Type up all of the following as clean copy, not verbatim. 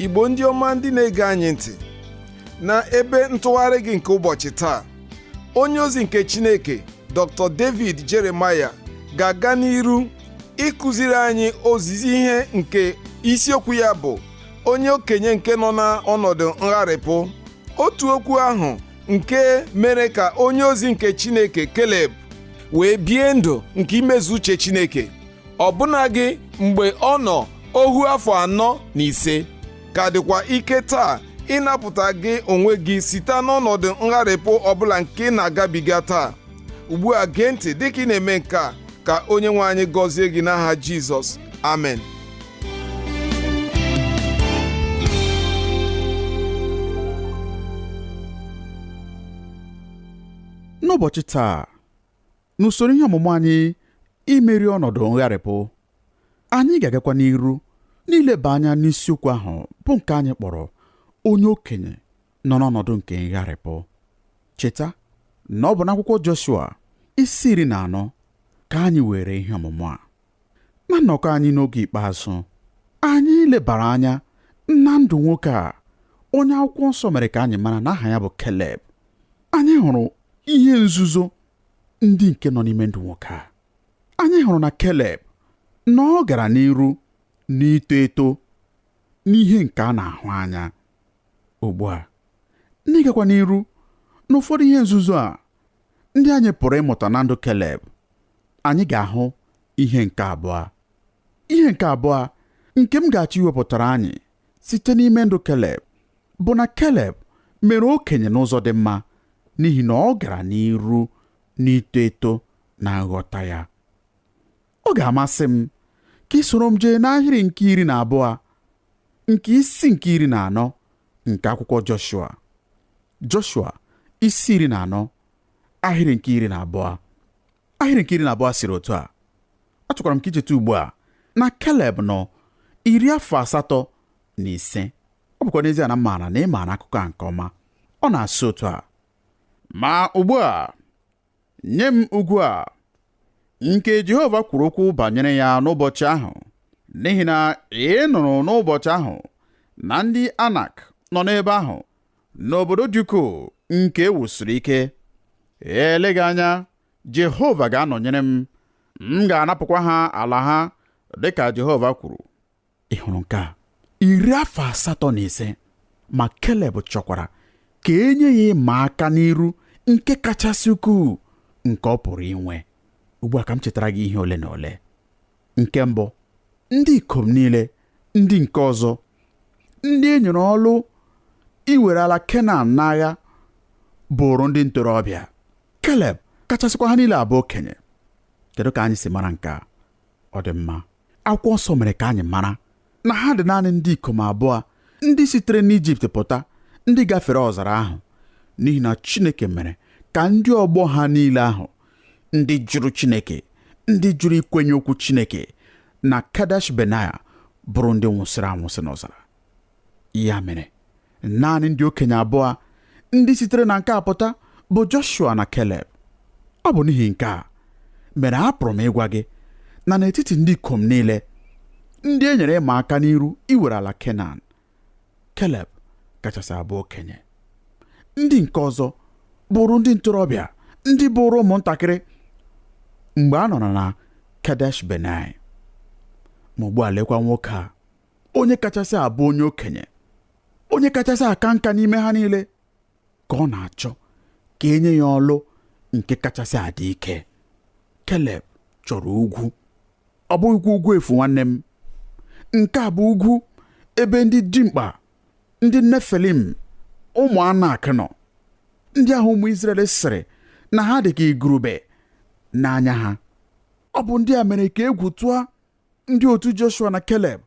Igbo ndị ọma ndị na-ege anyị ntị, na ebe ntụgharị gị nke ụbọchị taa, onye ozi nke Chineke Dr. David Jeremiah ga-aga n'iru ịkụziri anyị ozizi ihe nke isiokwu ya bụ onye okenye nke nọ n'ọnọdụ ngharịpụ. Otu okwu ahụ nke mere ka onye ozi nke Chineke Caleb wee bie ndụ nke imezu uche Chineke, ọbụna gị mgbe ọ nọ ohu afọ 4 ka dịkwa ike taa ịnapụta gị onwe gị site n'ọnọdụ ngharịpụ ọbụla nke ị na-agabiga taa. Ugbu a gee ntị dịka ị na-eme nke a, ka onye nwe anyị gọzie gị n'aha Jizọs, amen. N'ụbọchị taa, n'usoro ihe ọmụmụ anyị imeri ọnọdụ ngharịpụ, anyị ga-agakwa n'iru n'ileba anya n'isiokwu ahụ bụ nke anyị kpọrọ onye okenye nọ n'ọnọdụ nke ngharịpụ. Cheta na ọ bụ n'akwụkwọ Joshua isi 14 ka anyị were ihe ọmụmụ a. Na nnọkọ anyị n'oge ikpeazụ, anyị lebara anya na ndụ nwoke a onye akwụkwọ nsọ mere ka anyị mara na aha ya bụ Caleb. Anyị hụrụ ihe nzuzo ndị nke nọ n'ime ndụ nwoke a. Anyị hụrụ na Caleb na ọ gara n'iru n'ito eto n'ihe nke a na-ahụ anya. Ugbu a, n'ịgakwa n'iru n'ụfọdụ ihe nzuzo a ndị anyị pụrụ ịmụta na ndụ Caleb, anyị ga-ahụ ihe nke abụọ. Ihe nke abụọ nke m ga-achọ iwepụtara anyị site n'ime ndụ Caleb bụ na Caleb mere okenye n'ụzọ dị mma n'ihi na ọ gara n'iru n'ito eto na nghọta ya. Ọ ga-amasị m ka ị soro m jee n'ahịrị nke 12 nke isi nke 14 nke akwụkwọ Joshua. Joshua isi 14 ahịrị nke 12. Ahịrị nke 12 siri otu a: achọkwara m ka icheta ugbu a na Caleb nọ 85 afọ. Ọ bụkwa n'ezie na maara na ị maara akụkọ a nke ọma. Ọ na-asị otu a: ma ugbu a, nye m ugwu a nke Jehova kwuru okwu banyere ya n'ụbọchị ahụ, n'ihi na ị nụrụ n'ụbọchị ahụ na ndị Anak nọ n'ebe ahụ, n'obodo dị ukwuu nke e wusiri ike. Eleghị anya, Jehova ga-anọnyere m ga-anapụkwa ha ala ha dịka Jehova kwuru. Ị hụrụ nke a? 85 ma Caleb chọkwara ka enye ya ịma aka n'iru nke kachasị ukwuu nke ọ pụrụ inwe. Ugbu a ka m chetara gị ihe ole na ole. Nke mbụ, ndị ikom niile ndị nke ọzọ ndị e nyere ọlụ iwere ala Kenan n'agha bụrụ ndị ntorobịa. Caleb kachasịkwa ha niile abụ okenye. Kedu ka anyị si mara nke a? Ọ dị mma. Akwụkwọ nsọ mere ka anyị mara na ha dị naanị ndị ikom abụọ ndị sitere n'Ijipt pụta, ndị gafere ọzara ahụ, n'ihi na Chineke mere ka ndị ọgbọ ha niile ahụ, ndị jụrụ Chineke, ndị jụrụ ikwenye okwu Chineke na Kadesh Benaya, bụrụ ndị nwụsịrị anwụsị n'ọzara. Ya mere, naanị ndị okenye abụọ ndị sitere na nke a pụta bụ Joshua na Caleb. Ọ bụ n'ihi nke a mere a pụrụ m ịgwa gị na n'etiti ndị ikom niile ndị e nyere ịma aka n'iru iwere ala Kenan, Caleb kachasị abụ okenye. Ndị nke ọzọ bụrụ ndị ntorobịa, ndị bụrụ ụmụntakịrị mgbe a nọrọ na Kadesh Benai. Ma ugbu a lekwa nwoke a, onye kachasị abụ onye okenye, onye kachasị aka nka n'ime ha niile, ka ọ na-achọ ka enye ya ọlụ nke kachasị adị ike. Caleb chọrọ ugwu. Ọ bụghị ugwu efu, nwanne m. Nke a bụ ugwu ebe ndị dimkpa, ndị Nefelim, ụmụ Anak nọ, ndị ahụ ụmụ Izrel sịrị na ha dị ka igurube n'anya ha. Ọ bụ ndị a mere ka egwu tụọ ndị otu Joshua na Caleb,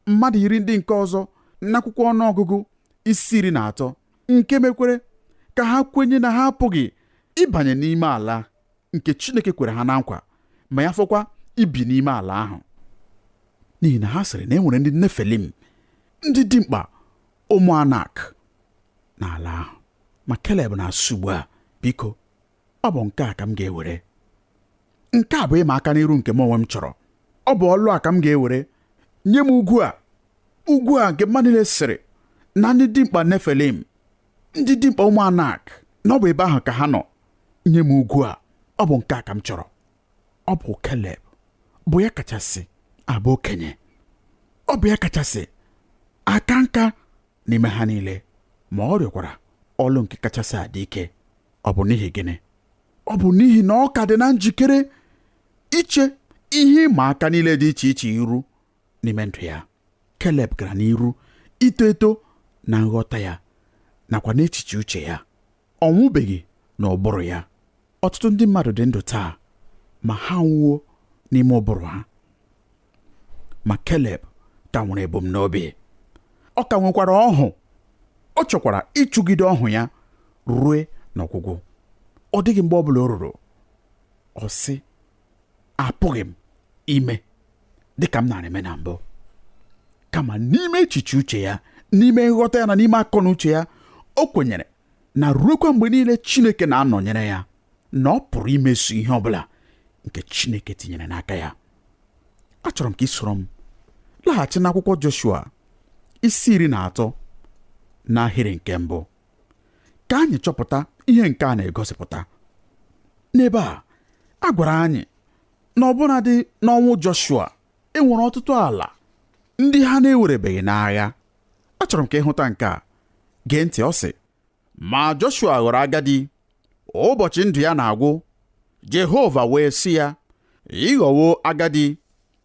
mmadụ 10 ndị nke ọzọ n'akwụkwọ ọnụọgụgụ isi 13, nke mekwere ka ha kwenye na ha apụghị ịbanye n'ime ala nke Chineke kwere ha na nkwa, ma ya fọkwa ibi n'ime ala ahụ, n'ihi na ha sịrị na e nwere ndị Nefelim, ndị dimkpa, ụmụ Anak n'ala ahụ. Ma Caleb na-asụ ugbu a, biko, ọ bụ nke a ka m ga-ewere. Nke a bụ ịma aka n'iru nke m onwe m chọrọ. Ọ bụ ọlụ a ka m ga-ewere. Nye m ugwu a, ugwu a nke mmadụ niile sịrị na ndị dimkpa Nefelim, ndị dimkpa ụmụ Anak, na ọ bụ ebe ahụ ka ha nọ. Nye m ugwu a, ọ bụ nke a ka m chọrọ. Ọ bụ Keleb bụ ya kachasị abụ okenye, ọ bụ ya kachasị aka nka n'ime ha niile, ma ọ rịọkwara ọlụ nke kachasị adị ike. Ọ bụ n'ihi gịnị? Ọ bụ n'ihi na ọ ka dị na njikere iche ihe ịma aka niile dị iche iche iru n'ime ndụ ya. Keleb gara n'iru ito eto na nghọta ya nakwa n'echiche uche ya. Ọ nwụbeghị n'ụbụrụ ya. Ọtụtụ ndị mmadụ dị ndụ taa, ma ha nwụọ n'ime ụbụrụ ha. Ma Keleb ka nwere ebumnobi. Ọ ka nwekwara ọhụ. Ọ chọkwara ịchụgide ọhụ ya rue n'ọgwụgwụ. Ọ dịghị mgbe ọ bụla o ruru ọ sị, apụghị m ime dịka m nara eme na mbụ. Kama n'ime echiche uche ya, n'ime nghọta ya na n'ime akọ na uche ya, o kwenyere na ruekwa mgbe niile Chineke na-anọnyere ya, na ọ pụrụ imezu ihe ọbụla nke Chineke tinyere n'aka ya. Achọrọ m ka ị soro m laghachi n'akwụkwọ Joshua isi 13 n'ahịrị nke mbụ, ka anyị chọpụta ihe nke a na-egosipụta. N'ebe a gwara anyị na ọbụnadị n'ọnwụ Joshua enwere ọtụtụ ala ndị ha na-ewerebeghị n'agha. Achọrọ m ka ịhụta nke a. Gee ntị, ọ sị, ma Joshua ghọrọ agadi, ụbọchị ndụ ya na-agwụ. Jehova wee sị ya, ị ghọwo agadi,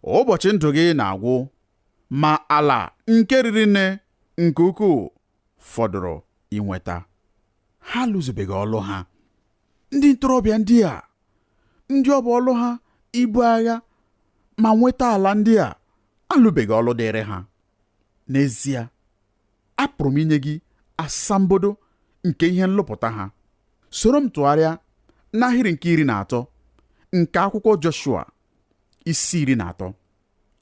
ụbọchị ndụ gị na-agwụ, ma ala nke riri nne nke ukwuu fọdụrụ inweta. Ha alụzubeghị ọlụ ha. Ndị ntorobịa ndị a, ndị ọ bụ ọlụ ha ibu agha ma nweta ala ndị a, alụbeghị ọlụ dịrị ha. N'ezie, apụrụ m inye gị asambodo nke ihe nlụpụta ha. Soro m tụgharịa n'ahịrị nke 13 nke akwụkwọ Joshua isi 13.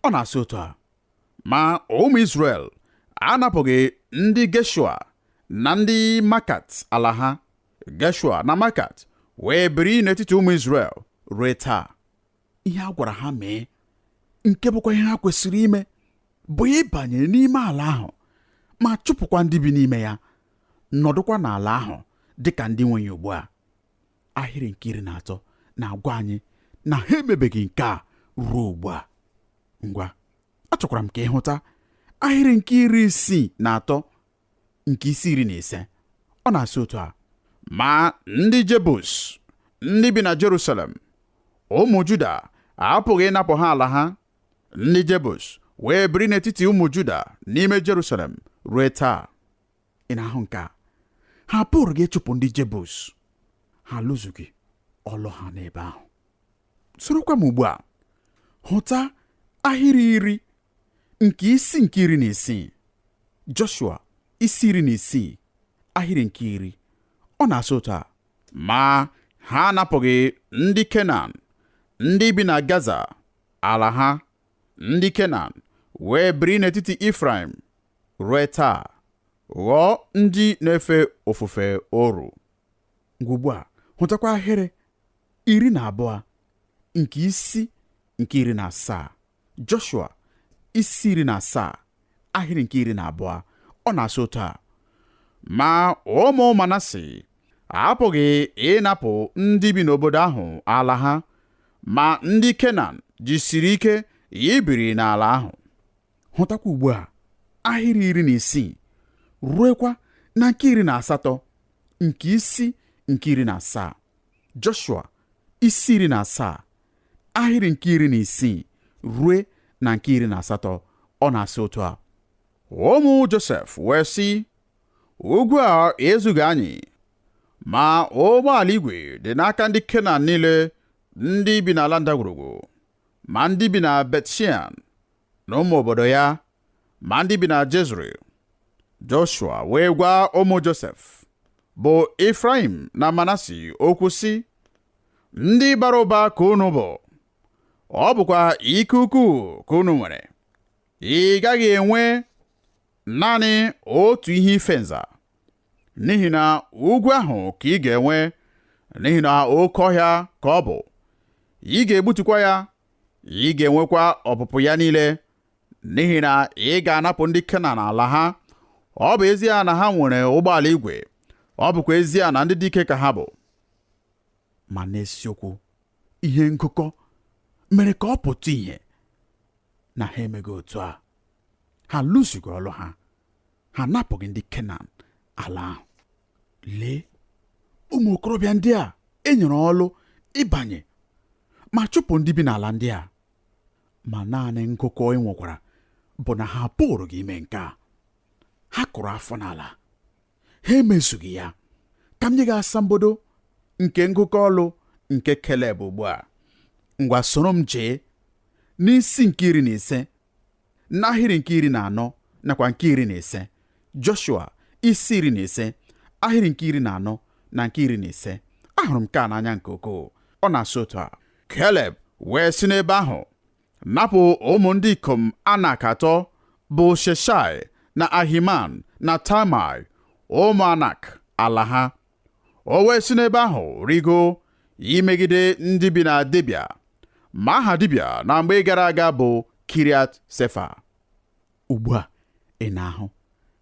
Ọ na-asị otu a: ma ụmụ Izrel anapụghị ndị Geshua na ndị Makat ala ha. Geshua na Makat wee biri n'etiti ụmụ Izrel ruo taa. Ihe a gwara ha mee, nke bụkwa ihe ha kwesịrị ime, bụ ịbanye n'ime ala ahụ ma chụpụkwa ndị bi n'ime ya, nọdụkwa n'ala ahụ dịka ndị nwe ya ugbu a. Ahịrị nke 13 na-agwa anyị na ha emebeghị nke a ruo ugbu a. Ngwa, achọkwara m ka ịhụta ahịrị nke 63 nke isi 15. Ọ na-asị otu a: ma ndị Jebus, ndị bi na Jerusalem, ụmụ Juda apụghị ịnapụ ha ala ha. Ndị Jebus wee biri n'etiti ụmụ Juda n'ime Jerusalem ruo taa. Ị na-ahụ nke a? Ha pụrụ gị ịchụpụ ndị Jebus. Ha alụzughị ọlụ ha n'ebe ahụ. Sorokwa m ugbu a hụta ahịrị 10 nke isi nke 16. Joshua isi 16 ahịrị nke 10. Ọ na-asị otu a: ma ha anapụghị ndị Kenan, ndị bi na Gaza ala ha. Ndị Kenan wee biri n'etiti Ifraim ruo taa, ghọọ ndị na-efe ofufe oru. Ugbu a hụtakwa ahịrị 12 nke isi nke 17. Joshua isi 17 ahịrị nke 12. Ọ na-asị otu a: ma ụmụ Manase apụghị ịnapụ ndị bi n'obodo ahụ ala ha, ma ndị Kenan jisiri ike ibiri n'ala ahụ. Hụtakwa ugbu a ahịrị 16 ruekwa na nke 18 nke isi nke 17. Joshua isi 17 ahịrị nke 16 rue na nke 18. Ọ na-asị otu a: ụmụ Josef wee sị, ugwu a ezughị anyị, ma ụgbọala igwe dị n'aka ndị Kenan niile, ndị bi n'ala ndagwurugwu, ma ndị bi na Bet-Shean na ụmụ obodo ya, ma ndị bi na Jezreel. Joshua wee gwa ụmụ Josef bụ Ifraim na Manase okwu sị, ndị bara ụba ka unu bụ, ọ bụkwa ike ukwuu ka unu nwere. Ị gaghị enwe naanị otu ihe ife nza, n'ihi na ugwu ahụ ka ị ga-enwe, n'ihi na oke ọhịa ka ọ bụ. Ị ga-egbutukwa ya, ị ga-enwekwa ọpụpụ ya niile, n'ihi na ị ga-anapụ ndị Kenan ala ha. Ọ bụ ezie na ha nwere ụgbọala igwe, ọ bụkwa ezie na ndị dike ka ha bụ. Ma n'esiokwu, ihe ngụkọ mere ka ọ pụta ihe na ha emeghị otu a. Ha lụzigo ọlụ ha, ha napụghị ndị Kenan ala ahụ. Lee, ụmụ okorobịa ndị a enyere ọlụ ịbanye ma chụpụ ndị bi n'ala ndị a, ma naanị ngụkọ e nwekwara bụ na ha pụrụ gị ime nke a. Ha kụrụ afọ n'ala, ha emezughị ya. Ka m nye gị asambodo nke ngụkọ ọlụ nke Keleb ugbu a. Ngwa soro m jee n'isi nke 15, n'ahịrị nke 14 nakwa nke 15. Joshua isi 15, ahịrị nke 14 na nke 15. Ahụrụ m nke a n'anya nke ukwuu. Ọ na-asụ otu a: Keleb wee si n'ebe ahụ napụ ụmụ ndị ikom Anak atọ, bụ Sheshai na Ahiman na Talmai, ụmụ Anak, ala ha. O wee si n'ebe ahụ rigo imegide ndị bi na Debịa, ma aha dibịa na mgbe gara aga bụ Kiriat Sefa. Ugbu a ị na-ahụ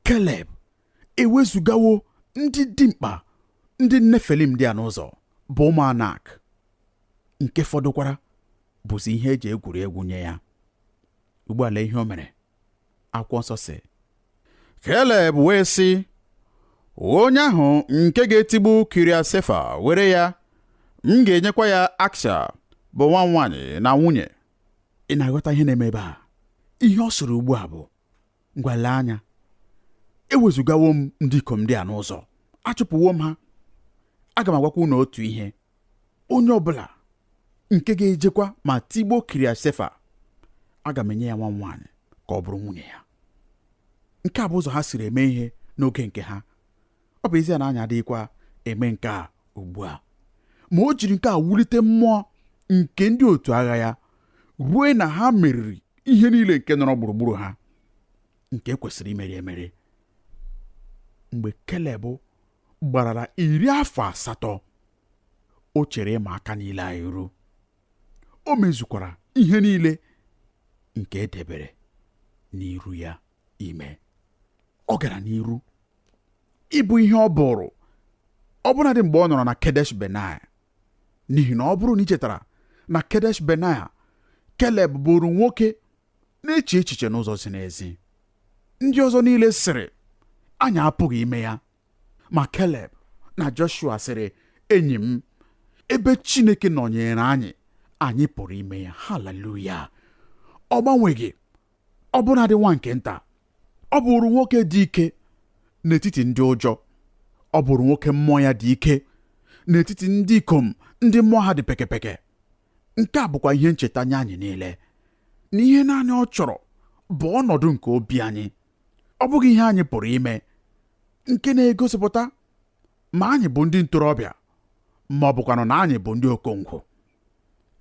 Keleb ewezugawo ndị dimkpa ndị Nefelim dị a n'ụzọ, bụ ụmụ Anak. Nke fọdụkwara bụzi ihe eji egwuri egwu nye ya. Ugbu a lee ihe o mere. Akwụkwọ nsọ sị, Keleb wee sị, onye ahụ nke ga-etigbu Kiriat Sefa were ya, m ga-enyekwa ya Aksha, bụ nwa nwaanyị na nwunye. Ị na-aghọta ihe na-eme ebe a? Ihe ọ sịrị ugbu a bụ, ngwa lee anya, ewezugawo m ndị ikom ndị a n'ụzọ, achụpụwo m ha. Aga m agwakwa unu otu ihe: onye ọbụla nke ga-ejekwa ma tigbo Kiriat Sefa, aga m enye ya nwa nwaanyị ka ọ bụrụ nwunye ya. Nke a bụ ụzọ ha siri eme ihe n'oge nke ha. Ọ bụ ezie na anya adịghịkwa eme nke a ugbu a, ma o jiri nke a wulite mmụọ nke ndị otu agha ya ruo na ha meriri ihe niile nke nọrọ gburugburu ha, nke kwesịrị imeri emeri. Mgbe Keleb gbarara 80, o chere ịma aka niile a iru. O mezukwara ihe niile nke edebere n'iru ya ime. Ọ gara n'iru ịbụ ihe ọ bụrụ ọbụnadị mgbe ọ nọrọ na Kedesh Benaya, n'ihi na ọ bụrụ na ị chetara na Kedesh Benaya, Keleb bụrụ nwoke na-eche echiche n'ụzọ si n'ezi. Ndị ọzọ niile sịrị, anyị apụghị ime ya. Ma Keleb na Joshua sịrị, enyi m, ebe Chineke nọnyere anyị, anyị pụrụ ime ya. Haleluya! Ọ gbanweghị, ọbụnadị nwa nke nta. Ọ bụrụ nwoke dị ike n'etiti ndị ụjọ. Ọ bụrụ nwoke mmụọ ya dị ike n'etiti ndị ikom ndị mmụọ ha dị pekepeke. Nke a bụkwa ihe ncheta nye anyị niile, na ihe naanị ọ chọrọ bụ ọnọdụ nke obi anyị. Ọ bụghị ihe anyị pụrụ ime, nke na-egosipụta ma anyị bụ ndị ntorobịa ma ọ bụkwanụ na anyị bụ ndị okongwu.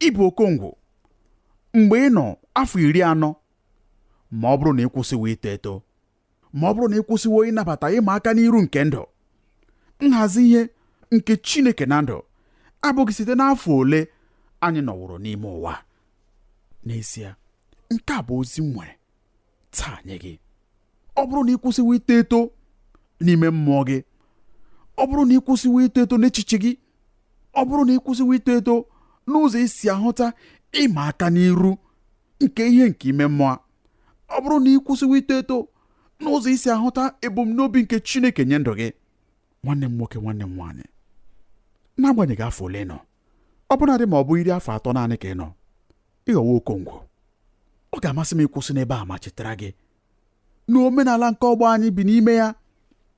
Ịbụ okongwu mgbe ị nọ afọ 40, ma ọ bụrụ na ị kwụsịwo ito eto, ma ọ bụrụ na ị kwụsịwo ịnabata ịma aka n'iru nke ndụ. Nhazi ihe nke Chineke na ndụ abụghị site n'afọ ole anyị nọwụrụ n'ime ụwa. N'ezie, nke a bụ ozi m nwere taa nye gị. Ọ bụrụ na ị kwụsịwo ito eto n'ime mmụọ gị, ọ bụrụ na ị kwụsịwo ito eto n'echiche gị, ọ bụrụ na ị kwụsịwo ito eto n'ụzọ esi ahụta ịma aka n'iru nke ihe nke ime mmụọ, ọ bụrụ na ị kwụsịwo ito eto n'ụzọ isi ahụta ebumnobi nke Chineke nye ndụ gị, nwanne m nwoke, nwanne m nwaanyị, n'agbanyeghị afọ ole nọ, ọbụnadị ma ọ bụ 30 naanị ka ị nọ, ịghọwo okongwu. Ọ ga-amasị m ịkwụsị n'ebe a ma chetara gị na omenala nke ọgbọ anyị bi n'ime ya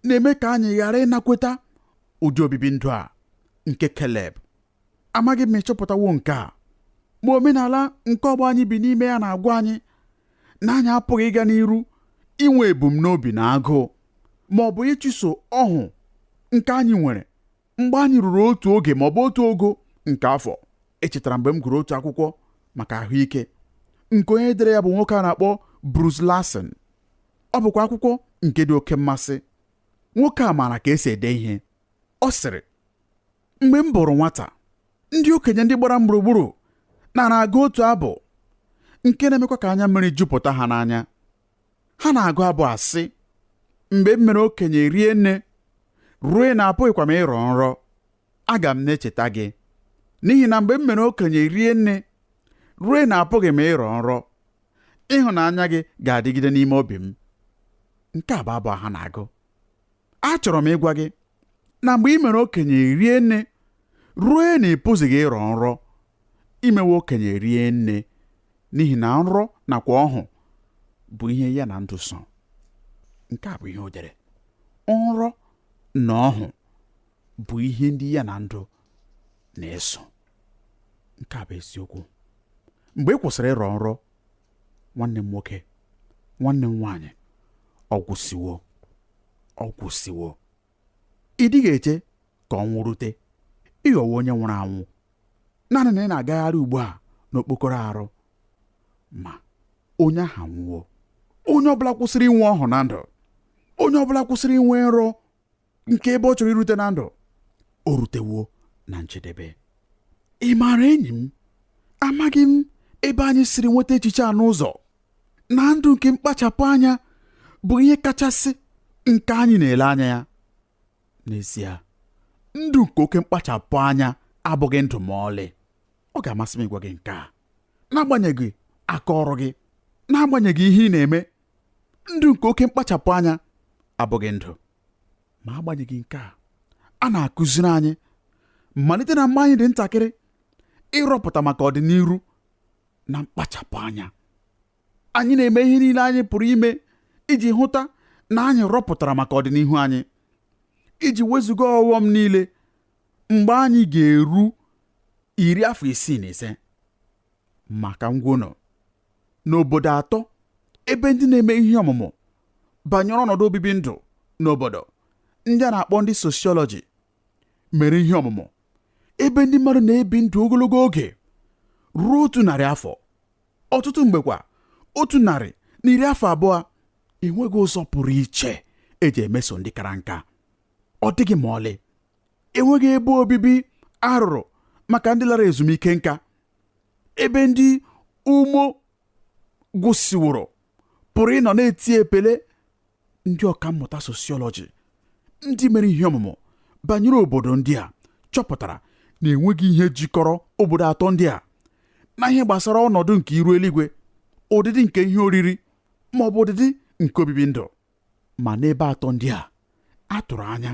na-eme ka anyị ghara ịnakweta ụdị obibi ndụ a nke Keleb. Amaghị m ịchọpụtawo nke a, ma omenala nke ọgbọ anyị bi n'ime ya na-agwa anyị na anyị apụghị ịga n'iru inwe ebumnobi na agụụ ma ọ bụ ịchụso ọhụ nke anyị nwere mgbe anyị ruru otu oge ma ọ bụ otu ogo nke afọ. Echetara mgbe m gụrụ otu akwụkwọ maka ahụike nke onye dere ya bụ nwoke a na-akpọ Bruce Larson. Ọ bụkwa akwụkwọ nke dị oke mmasị. Nwoke a maara ka esi ede ihe. Ọ sịrị, mgbe m bụrụ nwata, ndị okenye ndị gbara m gburugburu na-agụ otu abụ nke na-emekwa ka anya mmiri jupụta ha n'anya. Ha na-agụ abụ asị, mgbe m mere okenye rie nne, rue na apụghịkwa m ịrọ nrọ, aga m na-echeta gị. N'ihi na mgbe m mere okenye rie nne, rue na apụghị m ịrọ nrọ, ịhụnanya gị ga-adịgide n'ime obi m. Nke a bụ abụ ha na-agụ. Achọrọ m ịgwa gị na mgbe ị mere okenye rie nne, rue na ịpụzighị ịrọ nrọ, imewe okenye rie nne, n'ihi na nrọ nakwa ọhụ bụ ihe ya na ndụ so. Nke a bụ ihe o dere. Nrọ na ọhụ bụ ihe ndị ya na ndụ na-eso. Nke a bụ eziokwu. Mgbe ị kwụsịrị ịrọ nrọ, nwanne m nwoke, nwanne m nwaanyị, ọ gwụsiwo. Ị dịghị eche ka ọ nwụrute, ịghọwo onye nwụrụ anwụ. Naanị na ị na-agagharị ugbu a n'okpokoro arụ, ma onye ahụ nwụọ. Onye ọbụla kwụsịrị inwe ọhụ na ndụ, onye ọbụla kwụsịrị inwe nrọ nke ebe ọ chọrọ irute na ndụ, o rutewo na njedebe. Ị maara enyi m, amaghị m ebe anyị siri nweta echiche a n'ụzọ na ndụ nke mkpachapụ anya bụ ihe kachasị nke anyị na-ele anya ya. N'ezie, ndụ nke oke mkpachapụ anya abụghị ndụ ma ọlị. Ọ ga-amasị m ịgwa gị nke a, n'agbanyeghị aka ọrụ gị, n'agbanyeghị ihe ị na-eme, ndụ nke oke mkpachapụ anya abụghị ndụ. Ma agbanyeghị nke a na-akụziri anyị malite na mgbe anyị dị ntakịrị ịrọpụta maka ọdịnihu na mkpachapụ anya. Anyị na-eme ihe niile anyị pụrụ ime iji hụta na anyị rọpụtara maka ọdịnihu anyị, iji wezụga ọghọm niile mgbe anyị ga-eru 65. Maka ngwụnọ, n'obodo 3 ebe ndị na-eme ihe ọmụmụ banyere ọnọdụ obibi ndụ n'obodo, ndị a na-akpọ ndị sosiọlọji, mere ihe ọmụmụ ebe ndị mmadụ na-ebi ndụ ogologo oge ruo 100 afọ. Ọtụtụ mgbekwa 120 enweghị ụzọ pụrụ iche eji emeso ndị kara nka. Ọ dịghị ma ọlị. Enweghị ebe obibi arụrụ maka ndị lara ezumike nka, ebe ndị umo gwụsịworo pụrụ ịnọ na-eti epele. Ndị ọka mmụta sosiọlọji, ndị mere ihe ọmụmụ banyere obodo ndị a, chọpụtara na enweghị ihe jikọrọ obodo 3 ndị a na ihe gbasara ọnọdụ nke iru eluigwe, ụdịdị nke ihe oriri, ma ọ bụ ụdịdị nke obibi ndụ. Ma n'ebe 3 ndị a tụrụ anya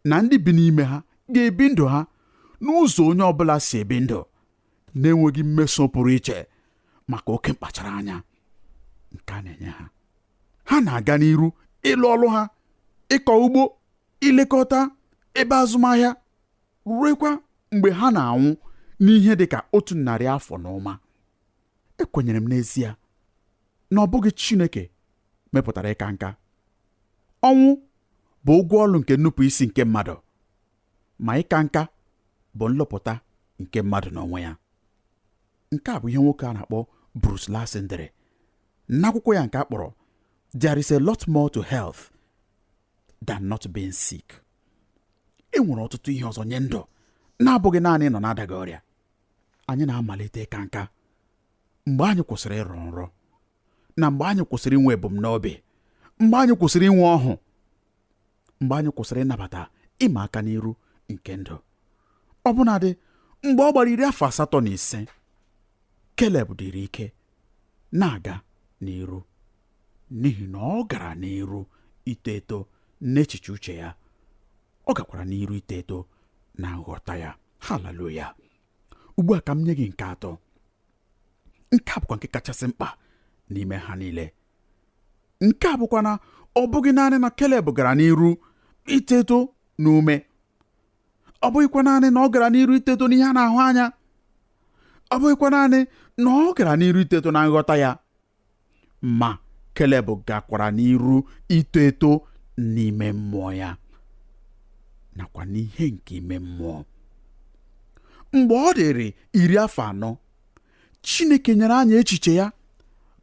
na ndị bi n'ime ha ga-ebi ndụ ha n'ụzọ onye ọbụla si ebi ndụ, na-enweghị mmeso pụrụ iche maka oke mkpachara anya nke a na-enye ha. Ha na-aga n'iru ịlụ ọlụ ha, ịkọ ugbo, ilekọta ebe azụmahịa, ruekwa mgbe ha na-anwụ n'ihe dị ka 100 afọ na ụma. Ekwenyere m n'ezie na ọ bụghị Chineke mepụtara ịka nka. Ọnwụ bụ ụgwọ ọlụ nke nnupụ isi nke mmadụ, ma ịka nka bụ nlọpụta nke mmadụ n'onwe ya. Nke a bụ ihe nwoke a na-akpọ Bruce Larson dere n'akwụkwọ ya nke a kpọrọ There is a lot more to health than not being sick. E nwere ọtụtụ ihe ọzọ nye ndụ na-abụghị naanị nọ na-adaghị ọrịa. Anyị na-amalite ịka nka mgbe anyị kwụsịrị ịrọ nrọ, na mgbe anyị kwụsịrị inwe ebumnobi, mgbe anyị kwụsịrị inwe ọhụ, mgbe anyị kwụsịrị ịnabata ịma aka n'iru nke ndụ. Ọbụnadị mgbe ọ gbara 85, Keleb dịrị ike na-aga n'iru, n'ihi na ọ gara n'iru ito eto n'echiche uche ya. Ọ gakwara n'iru ito eto na nghọta ya. Haleluya! Ugbu a ka m nye gị nke 3. Nke a bụkwa nke kachasị mkpa n'ime ha niile. Nke a bụkwa na ọ bụghị naanị na Keleb gara n'iru ito eto n'ume, ọ bụghịkwa naanị na ọ gara n'iru ito eto n'ihe a na-ahụ anya, ọ bụghịkwa naanị na ọ gara n'iru ito eto na nghọta ya, ma Keleb gakwara n'iru ito eto n'ime mmụọ ya, nakwa n'ihe nke ime mmụọ. Mgbe ọ dịrị 40, Chineke nyere anyị echiche ya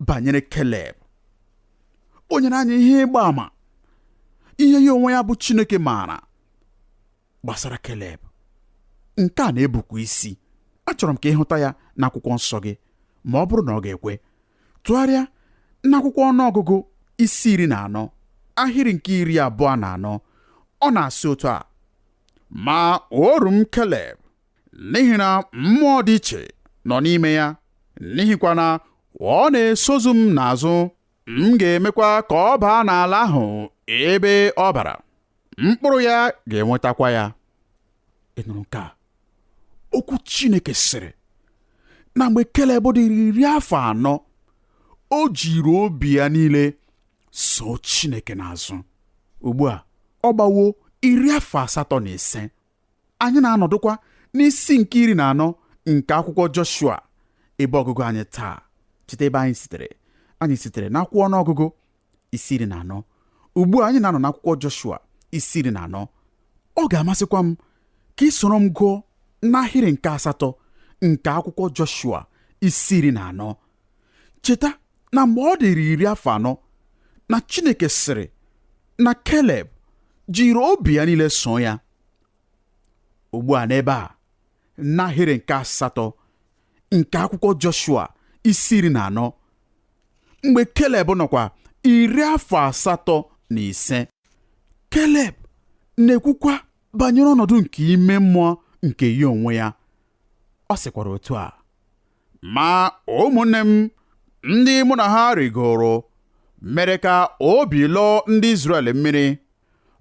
banyere Keleb. O nyere anyị ihe ịgba ama, ihe ya onwe ya bụ Chineke maara gbasara Keleb. Nke a na-ebukwa isi. Achọrọ m ka ịhụta ya n'akwụkwọ nsọ gị, ma ọ bụrụ na ọ ga-ekwe, tụgharịa n'akwụkwọ ọnụọgụgụ isi 14 ahịrị nke 24 ọ na-asị otu a: ma oru m Keleb, n'ihi na mmụọ dị iche nọ n'ime ya, n'ihikwa na ọ na-esozu m n'azụ, m ga-emekwa ka ọ baa n'ala ahụ ebe ọ bara, mkpụrụ ya ga-enwetakwa ya. Ị nụrụ nke a? Okwu Chineke sịrị na mgbe Keleb dịrị 40, o jiri obi ya niile so Chineke n'azụ. Ugbu a ọ gbawo 85. Anyị na-anọdụkwa n'isi nke 14 nke akwụkwọ Joshua, ebe ọgụgụ anyị taa. Cheta ebe anyị sitere n'akwụkwọ ọnụọgụgụ isi 14. Ugbu a anyị na-anọ n'akwụkwọ Joshua isi 14. Ọ ga-amasịkwa m ka ị soro m gụọ n'ahịrị nke 8 nke akwụkwọ Joshua isi 14. Cheta na mgbe ọ dịrị 40 na Chineke sịrị na Keleb jiri obi ya niile so ya. Ugbu a n'ebe a n'ahịrị nke 8 nke akwụkwọ Joshua isi 14, mgbe Keleb nọkwa 85, Keleb na-ekwukwa banyere ọnọdụ nke ime mmụọ nke ya onwe ya. Ọ sịkwara otu a: ma ụmụnne m ndị mụ na ha rigoro mere ka obi lọọ ndị Izrel mmiri,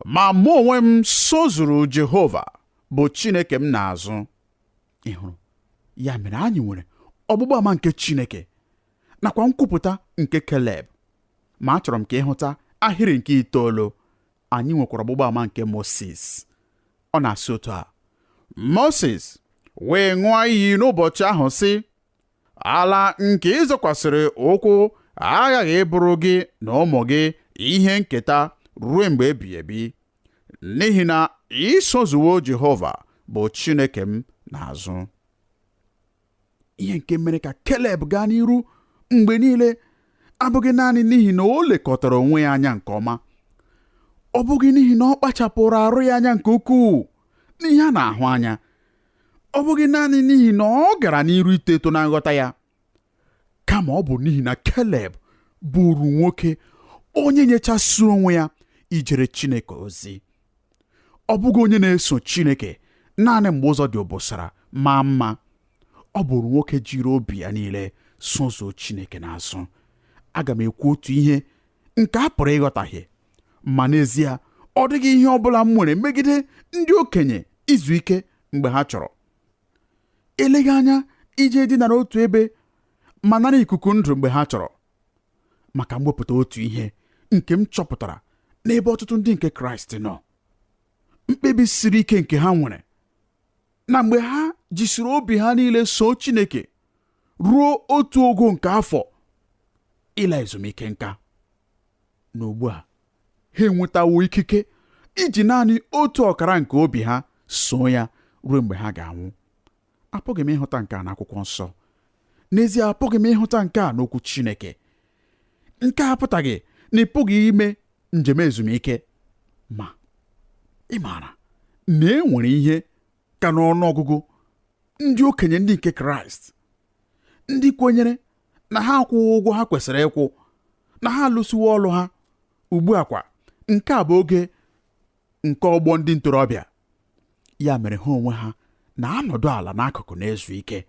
ma mụ onwe m sozuru Jehova bụ Chineke m n'azụ. Ị hụrụ? Ya mere anyị nwere ọgbụgba ama nke Chineke nakwa nkwupụta nke Keleb. Ma achọrọ m ka ịhụta ahịrị nke 9. Anyị nwekwara ọgbụgba ama nke Moses. Ọ na-asị otu a: Moses wee ṅụọ iyi n'ụbọchị ahụ sị, ala nke ịzọkwasịrị ụkwụ aghaghị ịbụrụ gị na ụmụ gị ihe nketa ruo mgbe ebighị ebi, n'ihi na isozuwo Jehova bụ Chineke m n'azụ. Ihe nke mere ka Keleb gaa n'iru mgbe niile abụghị naanị n'ihi na o lekọtara onwe ya anya nke ọma, ọ bụghị n'ihi na ọ kpachapụrụ arụ ya anya nke ukwuu n'ihe a na-ahụ anya, ọ bụghị naanị n'ihi na ọ gara n'iru ito eto na nghọta ya, kama ọ bụ n'ihi na Keleb bụrụ nwoke onye nyechasịrị onwe ya ijere Chineke ozi. Ọ bụghị onye na-eso Chineke naanị mgbe ụzọ dị obosara maa mma. Ọ bụrụ nwoke jiri obi ya niile sozuo Chineke n'azụ. Aga m ekwu otu ihe nke a pụrụ ịghọtahie, ma n'ezie ọ dịghị ihe ọ bụla m nwere megide ndị okenye izu ike mgbe ha chọrọ. Eleghị anya ije dina n'otu ebe ma nara ikuku ndụ mgbe ha chọrọ. Maka mwepụta otu ihe nke m chọpụtara n'ebe ọtụtụ ndị nke Kraịst nọ, mkpebi siri ike nke ha nwere na mgbe ha jisiri obi ha niile so Chineke ruo otu ogo nke afọ ịla ezumike nka. N'ugbu a ha enwetawo ikike iji naanị otu ọkara nke obi ha so ya ruo mgbe ha ga-anwụ. Apụghị m ịhụta nke a n'akwụkwọ nsọ. N'ezie, apụghị m ịhụta nke a n'okwu Chineke. Nke a apụtaghị na ị pụghị ime njem ezumike, ma ị maara na e nwere ihe ka n'ọnụọgụgụ ndị okenye ndị nke Kraịst ndị kwenyere na ha akwụghị ụgwọ ha kwesịrị ịkwụ, na ha alụsiwo ọlụ ha. Ugbu a kwa nke a bụ oge nke ọgbọ ndị ntorobịa. Ya mere ha onwe ha na-anọdụ ala n'akụkụ na-ezu ike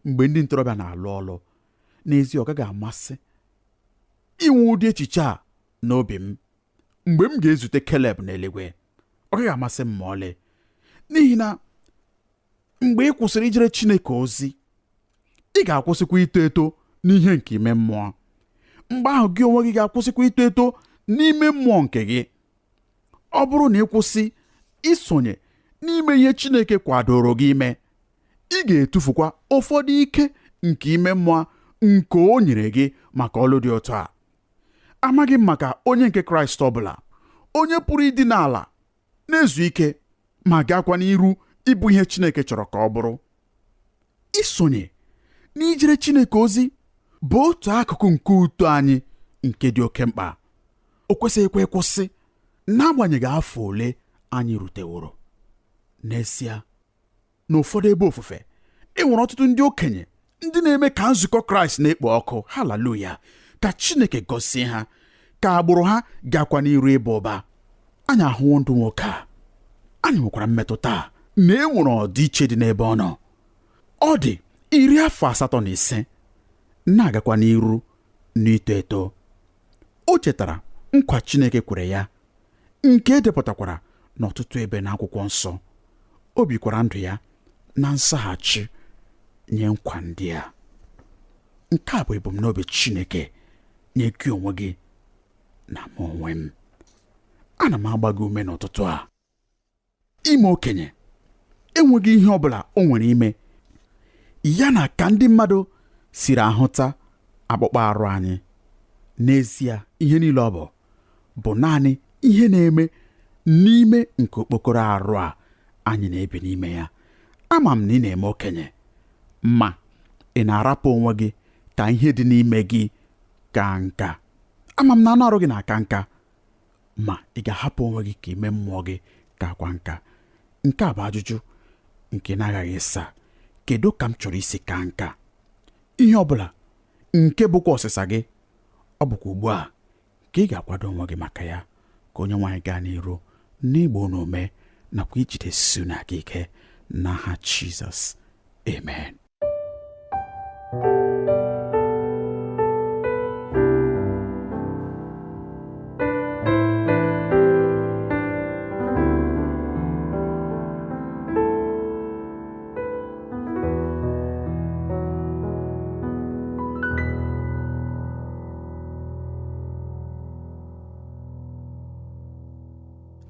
mgbe ndị ntorobịa na-alụ ọlụ. N'ezie, ọ gaghị amasị inwe ụdị echiche a n'obi m mgbe m ga-ezute Keleb n'eluigwe. Ọ gaghị amasị m ma ọlị, n'ihi na mgbe ị kwụsịrị ijere Chineke ozi, ị ga-akwụsịkwa ito eto n'ihe nke ime mmụọ. Mgbe ahụ gị onwe gị ga-akwụsịkwa ito eto n'ime mmụọ nke gị. Ọ bụrụ na ị kwụsị isonye n'ime ihe Chineke kwadoro gị ime, ị ga-etufukwa ụfọdụ ike nke ime mmụọ nke o nyere gị maka ọlụ dị otu a. Amaghị m maka onye nke Kraịst ọbụla onye pụrụ ịdị n'ala na-ezu ike ma gakwa n'iru ịbụ ihe Chineke chọrọ ka ọ bụrụ. Isonye n'ijere Chineke ozi bụ otu akụkụ nke uto anyị nke dị oke mkpa. O kwesịghịkwa ịkwụsị n'agbanyeghị afọ ole anyị ruteworo. N'ezie, n'ụfọdụ ebe ofufe, e nwere ọtụtụ ndị okenye ndị na-eme ka nzukọ Kraịst na-ekpo ọkụ. Haleluya! Ka Chineke gọzie ha, ka agbụrụ ha gakwa n'iru ịba ụba. Anyị ahụwo ndụ nwoke a, anyị nwekwara mmetụta na e nwere ọdịiche dị n'ebe ọ nọ. Ọ dị 85 na-agakwa n'iru n'ito eto. O chetara nkwa Chineke kwere ya, nke edepụtakwara n'ọtụtụ ebe n'akwụkwọ nsọ. O bikwara ndụ ya na nsaghachi nye nkwa ndị a. Nke a bụ ebumnobi Chineke nye gị onwe gị na m onwe m. Ana m agba gị ume n'ụtụtụ a. Ime okenye enweghị ihe ọ bụla o nwere ime ya na ka ndị mmadụ siri ahụta akpụkpọ arụ anyị. N'ezie, ihe niile ọ bụ naanị ihe na-eme n'ime nke okpokoro arụ a anyị na-ebi n'ime ya. Ama m na ị na-eme okenye, ma ị na-arapụ onwe gị ka ihe dị n'ime gị ka nka. Ama m na anụ arụ gị na-aka nka, ma ị ga-ahapụ onwe gị ka ime mmụọ gị ka akwa nka. Nke a bụ ajụjụ nke na-agaghị ịsa. Kedu ka m chọrọ isi ka nka? Ihe ọ bụla nke bụkwa ọsịsa gị, ọ bụkwa ugbu a ka ị ga-akwado onwe gị maka ya, ka onye nwaanyị gaa n'iru n'igbo n'ome nakwa ijidesi n'aka ike n'aha Jizọs. Amen.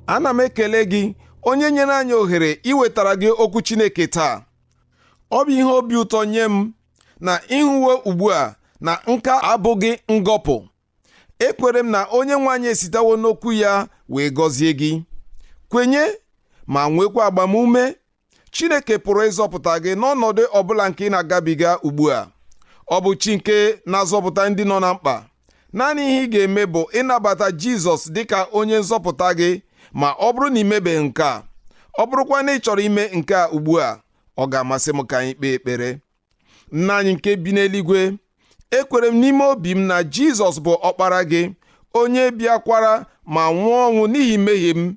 Ana m ekele gị onye nyere anyị ohere iwetara gị okwu Chineke taa. Ọ bụ ihe obi ụtọ nye m na ịhụwe ugbu a na nka abụghị ngọpụ. Ekwere m na onye nwe anyị esitewo n'okwu ya wee gọzie gị. Kwenye ma nwekwa agbamume. Chineke pụrụ ịzọpụta gị n'ọnọdụ ọbụla nke ị na-agabiga ugbu a. Ọ bụ chi nke na-azọpụta ndị nọ na mkpa. Naanị ihe ị ga-eme bụ ịnabata Jizọs dịka onye nzọpụta gị. Ma ọ bụrụ na imebeghị nke a, ọ bụrụkwa na ị chọrọ ime nke a ugbu a, ọ ga-amasị m ka anyị kpee ekpere. Nna anyị nke bi n'eluigwe, ekwere m n'ime obi m na Jizọs bụ ọkpara gị, onye bịakwara ma nwụọ ọnwụ n'ihi mmehie m.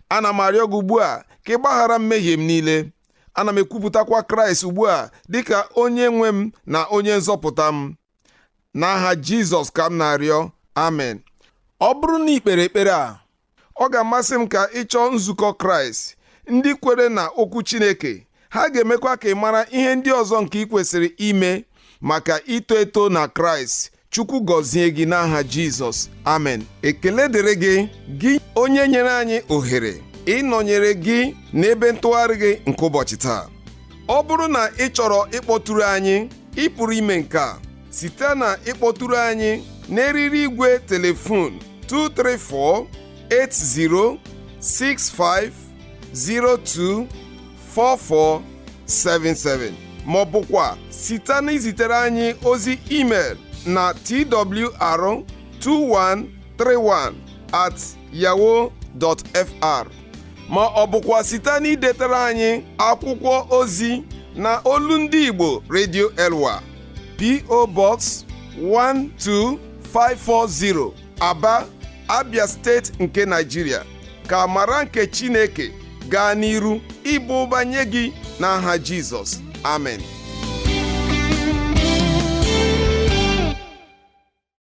Ana m arịọ gị ugbu a ka ị gbaghara mmehie m niile. Ana m ekwupụtakwa Kraịst ugbu a dịka onye nwe m na onye nzọpụta m. N'aha Jizọs ka m na-arịọ, amen. Ọ bụrụ na ị kpere ekpere a, ọ ga-amasị m ka ị chọọ nzukọ Kraịst ndị kwere na okwu Chineke. Ha ga-emekwa ka ị mara ihe ndị ọzọ nke ị kwesịrị ime maka ito eto na Kraịst. Chukwu gọzie gị n'aha Jizọs, amen. Ekele dịrị gị, gị onye nyere anyị ohere ịnọnyere gị n'ebe ntụgharị gị nke ụbọchị taa. Ọ bụrụ na ị chọrọ ịkpọtụrụ anyị, ị pụrụ ime nke a site na ịkpọtụrụ anyị n'eriri igwe telefon 234-8060-24477 ma ọ bụkwa site na izitere anyị ozi email na twr2131@yahoo.fr ma ọ bụkwa site na idetara anyị akwụkwọ ozi na Olu Ndị Igbo Radio Elwa, P.O. Box 12540, Aba, Abia steeti nke Nigeria. Ka amara nke Chineke gaa n'iru ịba ụba nye gị n'aha Jizọs, amen.